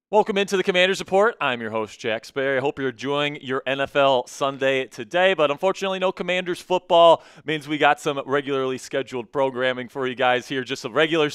Welcome into the Commanders Report. I'm your host, Jack Sperry. I hope you're enjoying your NFL Sunday today, but unfortunately no Commanders football. Means we got some regularly scheduled programming for you guys here. Just a regular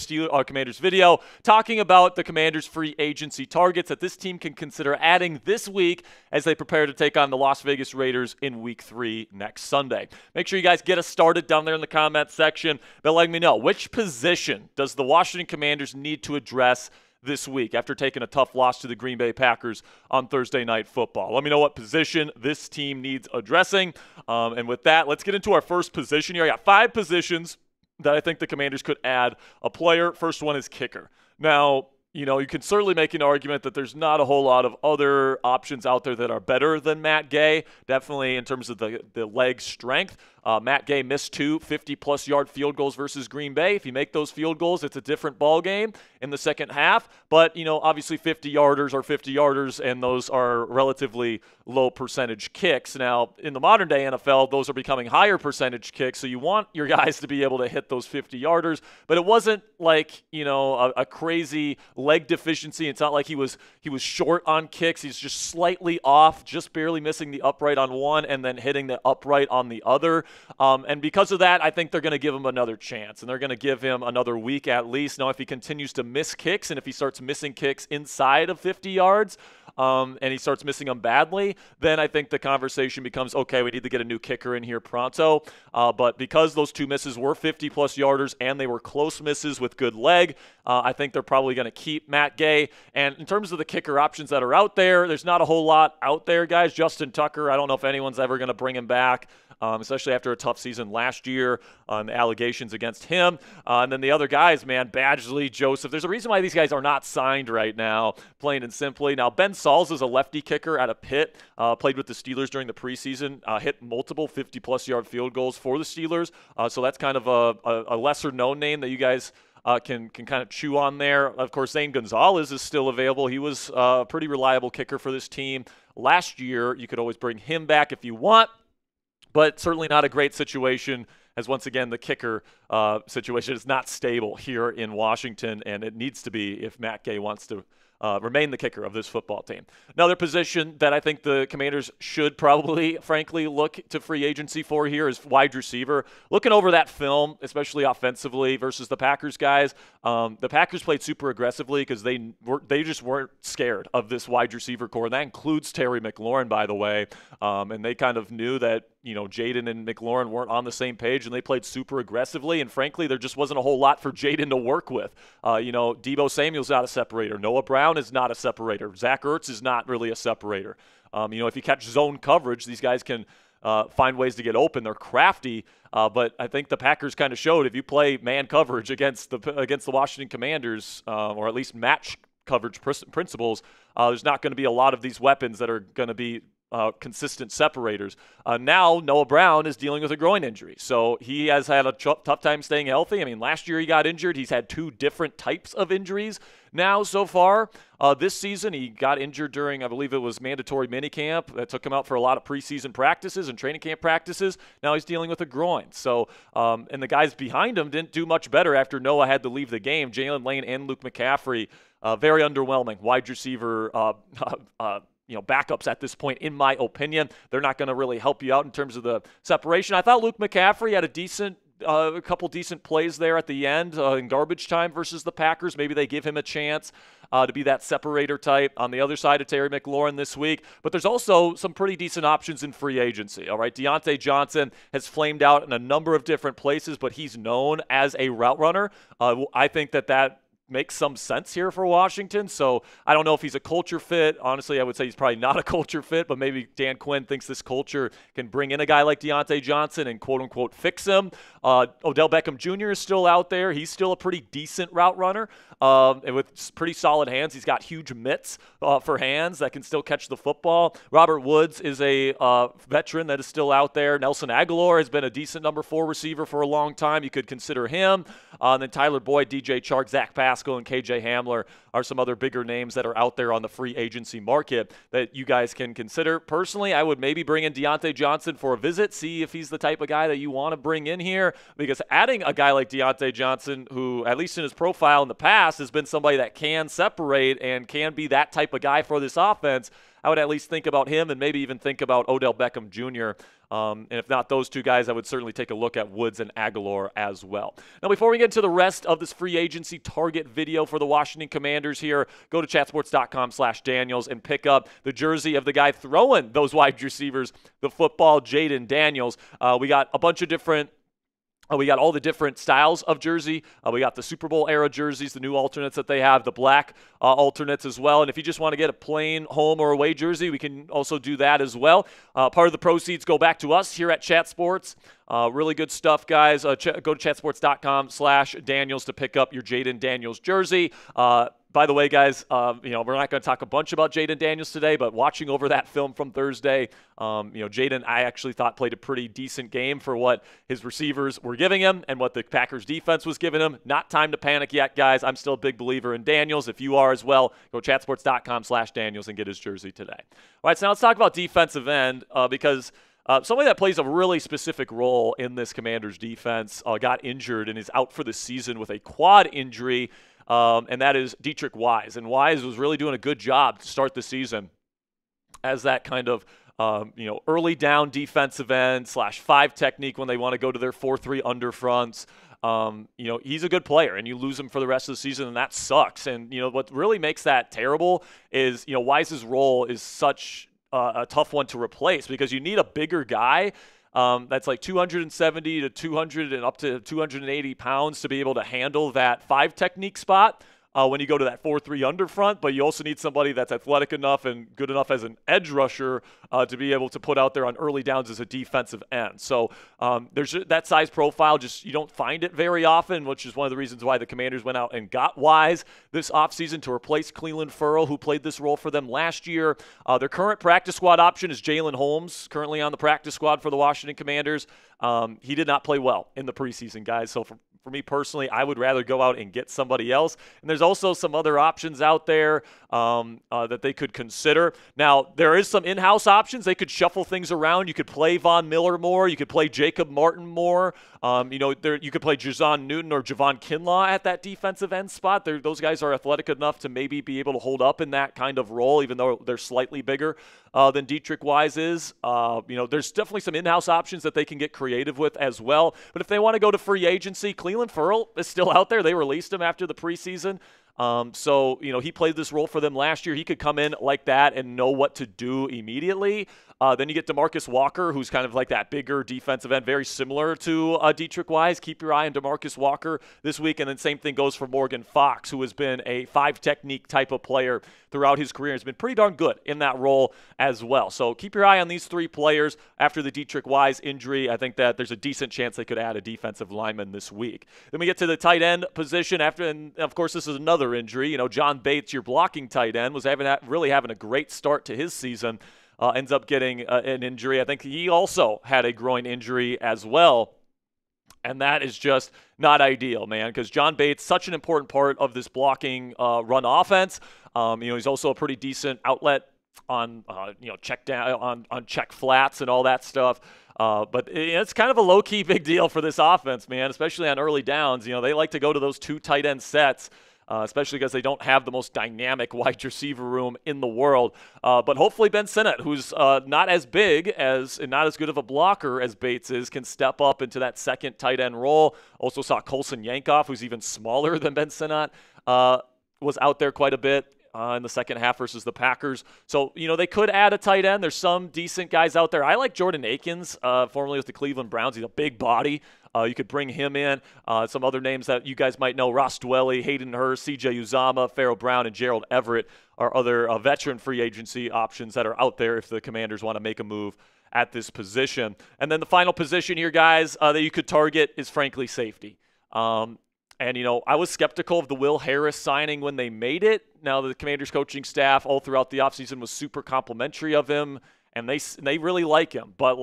Commanders video talking about the Commanders free agency targets that this team can consider adding this week as they prepare to take on the Las Vegas Raiders in Week 3 next Sunday. Make sure you guys get us started down there in the comment section by letting me know which position does the Washington Commanders need to address this week after taking a tough loss to the Green Bay Packers on Thursday Night Football. Let me know what position this team needs addressing. And with that, let's get into our first position here. I got 5 positions that I think the Commanders could add a player. First one is kicker. Now, you can certainly make an argument that there's not a whole lot of other options out there that are better than Matt Gay, definitely in terms of the leg strength. Matt Gay missed 2 50-plus yard field goals versus Green Bay. If you make those field goals, it's a different ball game in the second half. But, obviously 50-yarders are 50-yarders, and those are relatively low percentage kicks. Now, in the modern-day NFL, those are becoming higher percentage kicks, so you want your guys to be able to hit those 50-yarders. But it wasn't like, a crazy leg deficiency. It's not like he was short on kicks. He's just slightly off, just barely missing the upright on one and then hitting the upright on the other. And because of that, I think they're going to give him another chance, and they're going to give him another week at least. Now, if he continues to miss kicks and if he starts missing kicks inside of 50 yards, and he starts missing them badly, then I think the conversation becomes, okay, we need to get a new kicker in here pronto. But because those 2 misses were 50-plus yarders and they were close misses with good leg, I think they're probably going to keep Matt Gay. And in terms of the kicker options that are out there, there's not a whole lot out there, guys. Justin Tucker, I don't know if anyone's ever going to bring him back, especially after a tough season last year on the allegations against him. And then the other guys, man, Badgley, Joseph. There's a reason why these guys are not signed right now, plain and simply. Now, Ben Sauls is a lefty kicker out of Pitt, played with the Steelers during the preseason, hit multiple 50-plus yard field goals for the Steelers. So that's kind of a lesser-known name that you guys can kind of chew on there. Of course, Zane Gonzalez is still available. He was a pretty reliable kicker for this team last year. You could always bring him back if you want, but certainly not a great situation, as once again the kicker situation is not stable here in Washington, and it needs to be if Matt Gay wants to remain the kicker of this football team. Another position that I think the Commanders should probably, frankly, look to free agency for here is wide receiver. Looking over that film, especially offensively versus the Packers guys, the Packers played super aggressively because they just weren't scared of this wide receiver core. And that includes Terry McLaurin, by the way. And they kind of knew that Jaden and McLaurin weren't on the same page, and they played super aggressively. And frankly, there just wasn't a whole lot for Jaden to work with. Deebo Samuel's not a separator. Noah Brown is not a separator. Zach Ertz is not really a separator. If you catch zone coverage, these guys can find ways to get open. They're crafty, but I think the Packers kind of showed if you play man coverage against the Washington Commanders, or at least match coverage principles, there's not going to be a lot of these weapons that are going to be consistent separators. Now Noah Brown is dealing with a groin injury, so he has had a tough time staying healthy. I mean, last year he got injured. He's had 2 different types of injuries now so far. This season he got injured during, I believe it was mandatory minicamp. That took him out for a lot of preseason practices and training camp practices. Now he's dealing with a groin. So, and the guys behind him didn't do much better after Noah had to leave the game. Jalen Lane and Luke McCaffrey, very underwhelming wide receiver backups at this point, in my opinion. They're not going to really help you out in terms of the separation. I thought Luke McCaffrey had a couple decent plays there at the end in garbage time versus the Packers. Maybe they give him a chance to be that separator type on the other side of Terry McLaurin this week. But there's also some pretty decent options in free agency. All right, Deontay Johnson has flamed out in a number of different places, but he's known as a route runner. I think that makes some sense here for Washington. So I don't know if he's a culture fit. Honestly, I would say he's probably not a culture fit, but maybe Dan Quinn thinks this culture can bring in a guy like Deontay Johnson and quote-unquote fix him. Odell Beckham Jr. is still out there. He's still a pretty decent route runner and with pretty solid hands. He's got huge mitts for hands that can still catch the football. Robert Woods is a veteran that is still out there. Nelson Aguilar has been a decent number 4 receiver for a long time. You could consider him. And then Tyler Boyd, DJ Chark, Zach Pascal, Pascal and KJ Hamler are some other bigger names that are out there on the free agency market that you guys can consider. Personally, I would maybe bring in Deontay Johnson for a visit, see if he's the type of guy that you want to bring in here, because adding a guy like Deontay Johnson, who at least in his profile in the past has been somebody that can separate and can be that type of guy for this offense, I would at least think about him and maybe even think about Odell Beckham Jr. And if not those two guys, I would certainly take a look at Woods and Ekeler as well. Now, before we get into the rest of this free agency target video for the Washington Commanders here, go to chatsports.com/Daniels and pick up the jersey of the guy throwing those wide receivers the football, Jaden Daniels. We got a bunch of different we got all the different styles of jersey. We got the Super Bowl era jerseys, the new alternates that they have, the black alternates as well. And if you just want to get a plain home or away jersey, we can also do that as well. Part of the proceeds go back to us here at Chat Sports. Really good stuff, guys. Go to chatsports.com/Daniels to pick up your Jaden Daniels jersey. By the way, guys, we're not going to talk a bunch about Jaden Daniels today, but watching over that film from Thursday, Jaden, I actually thought played a pretty decent game for what his receivers were giving him and what the Packers defense was giving him. Not time to panic yet, guys. I'm still a big believer in Daniels. If you are as well, go to chatsports.com/Daniels and get his jersey today. All right, so now let's talk about defensive end because somebody that plays a really specific role in this Commanders defense got injured and is out for the season with a quad injury. And that is Deatrich Wise. And Wise was really doing a good job to start the season as that kind of, early down defensive end /5 technique when they want to go to their 4-3 underfronts. He's a good player, and you lose him for the rest of the season, and that sucks. And, what really makes that terrible is, Wise's role is such a tough one to replace because you need a bigger guy that's like 270 to 200 and up to 280 pounds to be able to handle that 5 technique spot when you go to that 4-3 underfront, but you also need somebody that's athletic enough and good enough as an edge rusher to be able to put out there on early downs as a defensive end. So there's that size profile, just you don't find it very often, which is one of the reasons why the Commanders went out and got Wise this offseason to replace Cleveland Ferrell, who played this role for them last year. Their current practice squad option is Jalen Holmes, currently on the practice squad for the Washington Commanders. He did not play well in the preseason, guys, so for me personally, I would rather go out and get somebody else. And there's also some other options out there that they could consider. Now, there is some in-house options. They could shuffle things around. You could play Von Miller more. You could play Jacob Martin more. You could play Jazon Newton or Javon Kinlaw at that defensive end spot. Those guys are athletic enough to maybe be able to hold up in that kind of role, even though they're slightly bigger than Deatrich Wise is. There's definitely some in-house options that they can get creative with as well. But if they want to go to free agency, Cleveland Ferrell is still out there. They released him after the preseason. He played this role for them last year. He could come in like that and know what to do immediately. Then you get DeMarcus Walker, who's kind of like that bigger defensive end, very similar to Deatrich Wise. Keep your eye on DeMarcus Walker this week. And then same thing goes for Morgan Fox, who has been a 5 technique type of player throughout his career. Has been pretty darn good in that role as well. So keep your eye on these 3 players. After the Deatrich Wise injury, I think that there's a decent chance they could add a defensive lineman this week. Then we get to the tight end position and of course, this is another injury. John Bates, your blocking tight end, was really having a great start to his season. Ends up getting an injury. I think he also had a groin injury as well. And that is just not ideal, man, because John Bates, such an important part of this blocking run offense. He's also a pretty decent outlet on check down on check flats and all that stuff. But it's kind of a low-key big deal for this offense, man, especially on early downs. They like to go to those 2 tight end sets. Especially because they don't have the most dynamic wide receiver room in the world. But hopefully Ben Sinnott, who's not as big and not as good of a blocker as Bates is, can step up into that second tight end role. Also saw Colson Yankoff, who's even smaller than Ben Sinnott, was out there quite a bit in the second half versus the Packers. So, they could add a tight end. There's some decent guys out there. I like Jordan Akins, formerly with the Cleveland Browns. He's a big body. You could bring him in. Some other names that you guys might know, Ross Dwelly, Hayden Hurst, C.J. Uzama, Pharaoh Brown, and Gerald Everett are other veteran free agency options that are out there if the Commanders want to make a move at this position. And then the final position here, guys, that you could target is, frankly, safety. I was skeptical of the Will Harris signing when they made it. Now, the Commanders coaching staff all throughout the offseason was super complimentary of him, and they really like him. But,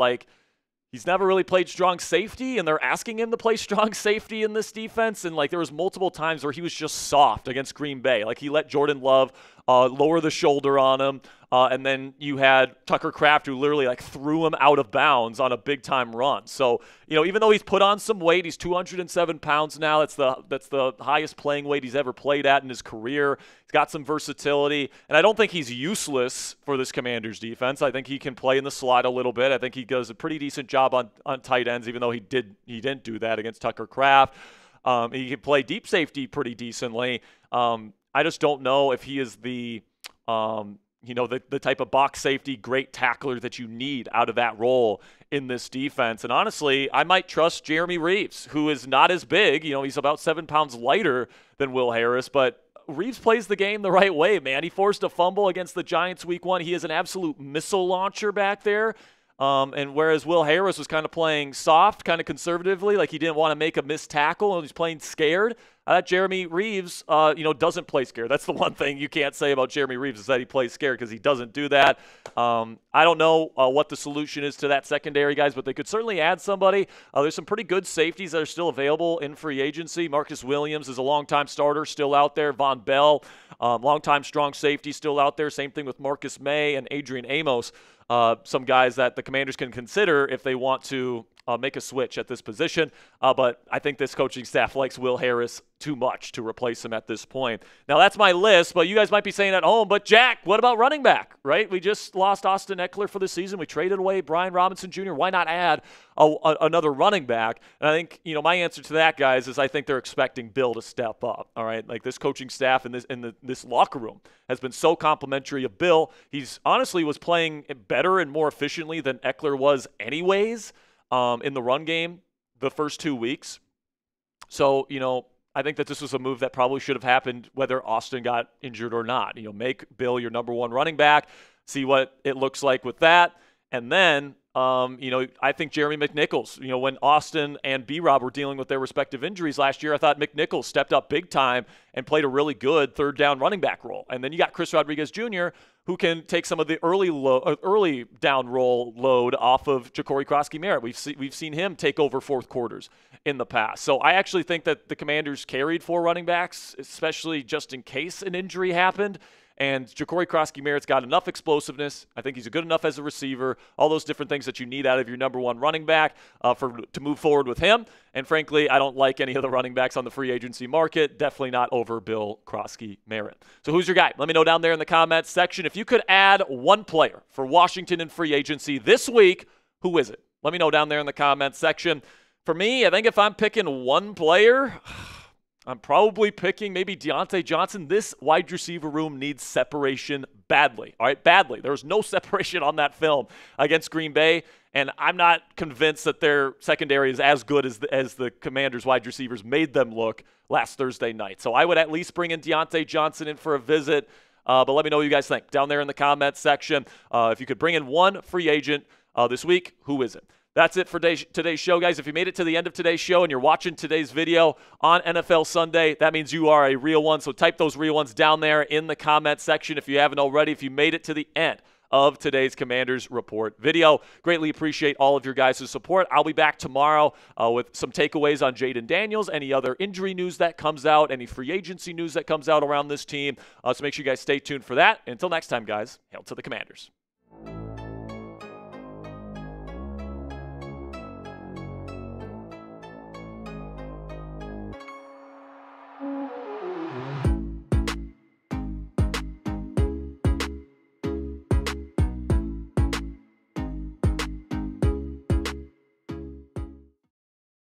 he's never really played strong safety, and they're asking him to play strong safety in this defense. And like there was multiple times where he was just soft against Green Bay. Like he let Jordan Love lower the shoulder on him. And then you had Tucker Kraft, who literally like threw him out of bounds on a big time run. So, even though he's put on some weight, he's 207 pounds now. That's the highest playing weight he's ever played at in his career. He's got some versatility, and I don't think he's useless for this Commanders defense. I think he can play in the slot a little bit. I think he does a pretty decent job on tight ends, even though he didn't do that against Tucker Kraft. He can play deep safety pretty decently. I just don't know if he is the the type of box safety, great tackler that you need out of that role in this defense. And honestly, I might trust Jeremy Reaves, who is not as big. He's about 7 pounds lighter than Will Harris, but Reaves plays the game the right way, man. He forced a fumble against the Giants week 1. He is an absolute missile launcher back there. And whereas Will Harris was kind of playing soft, kind of conservatively, like he didn't want to make a missed tackle and he's playing scared, Jeremy Reaves, doesn't play scared. That's the one thing you can't say about Jeremy Reaves is that he plays scared because he doesn't do that. I don't know what the solution is to that secondary, guys, but they could certainly add somebody. There's some pretty good safeties that are still available in free agency. Marcus Williams is a longtime starter still out there. Von Bell, longtime strong safety still out there. Same thing with Marcus May and Adrian Amos. Some guys that the Commanders can consider if they want to make a switch at this position. But I think this coaching staff likes Will Harris too much to replace him at this point. Now, that's my list, but you guys might be saying at home, but Jack, what about running back, right? We just lost Austin Ekeler for the season. We traded away Brian Robinson Jr. Why not add another running back? And I think, my answer to that, guys, is I think they're expecting Bill to step up, all right? Like this coaching staff and this locker room has been so complimentary of Bill. He's honestly was playing better and more efficiently than Ekeler was anyways in the run game the first 2 weeks. So, I think that this was a move that probably should have happened whether Austin got injured or not. Make Bill your number one running back, see what it looks like with that. And then, I think Jeremy McNichols, when Austin and B-Rob were dealing with their respective injuries last year, I thought McNichols stepped up big time and played a really good third down running back role. And then you got Chris Rodriguez Jr., who can take some of the early down roll load off of Ja'Cory Krosky-Merritt. We've seen him take over fourth quarters in the past. So I actually think that the Commanders carried 4 running backs, especially just in case an injury happened. And Ja'Cory Krosky-Merritt's got enough explosiveness. I think he's good enough as a receiver. All those different things that you need out of your number one running back to move forward with him. And frankly, I don't like any of the running backs on the free agency market. Definitely not over Bill Krosky-Merritt. So who's your guy? Let me know down there in the comments section. If you could add one player for Washington in free agency this week, who is it? Let me know down there in the comments section. For me, I think if I'm picking one player, I'm probably picking maybe Deontay Johnson. This wide receiver room needs separation badly. All right, badly. There was no separation on that film against Green Bay, and I'm not convinced that their secondary is as good as the Commanders' wide receivers made them look last Thursday night. So I would at least bring in Deontay Johnson in for a visit. But let me know what you guys think down there in the comments section. If you could bring in one free agent this week, who is it? That's it for today's show, guys. If you made it to the end of today's show and you're watching today's video on NFL Sunday, that means you are a real one. So type those real ones down there in the comment section if you haven't already. If you made it to the end of today's Commanders Report video, greatly appreciate all of your guys' support. I'll be back tomorrow with some takeaways on Jaden Daniels, any other injury news that comes out, any free agency news that comes out around this team. So make sure you guys stay tuned for that. Until next time, guys, hail to the Commanders.